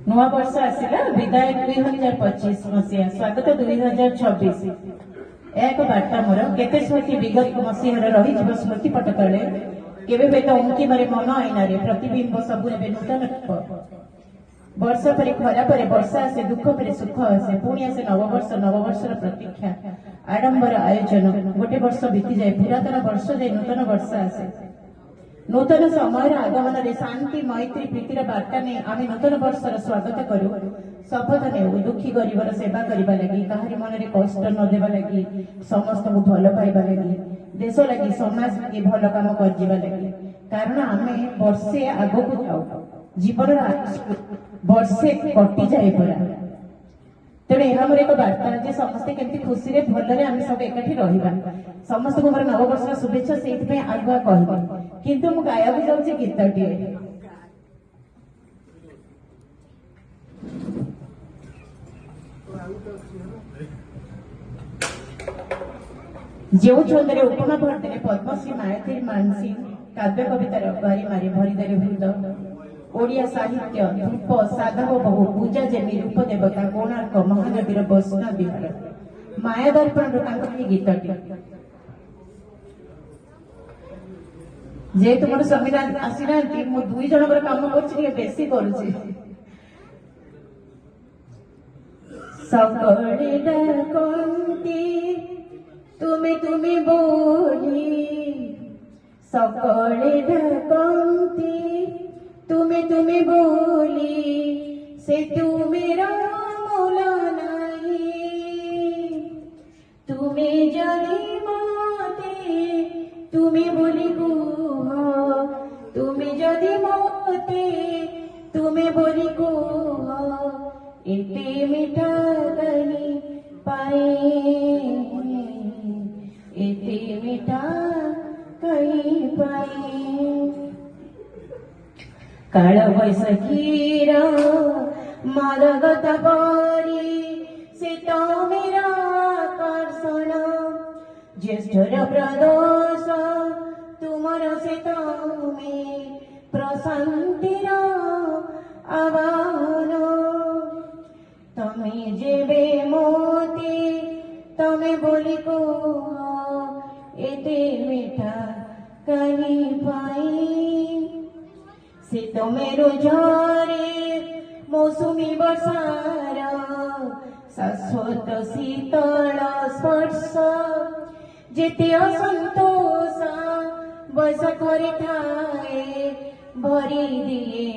नुआ वर्ष आसला विदाय 2025 मसीहा स्वागत 2026 एक बार्ता मोर केते स्मृति विगत मसीहार रही स्मृति पट तले केबे बेत उनकी मारे मन आईनारे प्रतिबिंब सबु एबे नूतन वर्ष पर खरा पर वर्षा आसे दुख पर सुख आसे पुणी आसे नववर्षर प्रतीक्षा आडंबर आयोजन गोटे वर्ष बीती जाए पुरातन वर्ष जाए नूतन वर्ष आसे नूतन समय आगमन रे शांति मैत्री प्रीतिर बार्ता ने आम नूतन वर्षर स्वागत करूँ शपथ नेऊ दुखी गरीबर सेवा करने लगी कहारी मन में कष्ट न देवा लगी समस्त को भल पाइबा लगी देश लगी समाज लगी भल काम कर लगी कारण आम वर्षे आग को जाऊ जीवन वर्षे कटि जाए पड़ा तेणु यह मोर एक बार्ता जे समस्ते केमती खुशी रे भलरे आम सब एकाठी रहिबा समस्त को मोर नववर्षर शुभेच्छा से आगुआ कहबी किंतु मु गायक जाऊँ गीतटी जो छंदे उपमा भरते पद्मश्री मायाती मानसी काव्य कवितार बारी मारी भरीदेले हृद ओडिया साहित्य धूप साधव बहु पूजा जेमी रूप देवता कोणार्क महानदीर वैष्णव विहार माया दर्पण गीतटी जेहेतु मोर स्वामी आसी ना दुई जन काम बेसी करुचे सकळे डाकंती तुमे तुमे बोली सकळे डाकंती तुमे तुमे बोली से तुमेरा मोला नाही तुमे जनी माते तुमे बोली कुह तुमे जदी मोते तुमे बोली कुह एते मिठा कहीं पाए एते मिठा कहीं पाए काल बैसाखीर मादगत परी से तो मेरा आकर्षण ज्येष्ठर प्रदोष तुमर से तमे प्रशांतिर आवाहन तमे जेबे मोती तमे बोली को एते मिठा कहीं पाई से तो मेरो झरे मौसुमी वर्षार शाश्वत शीतल स्पर्श जेते असंतोष बस करे थाए भरी दिए।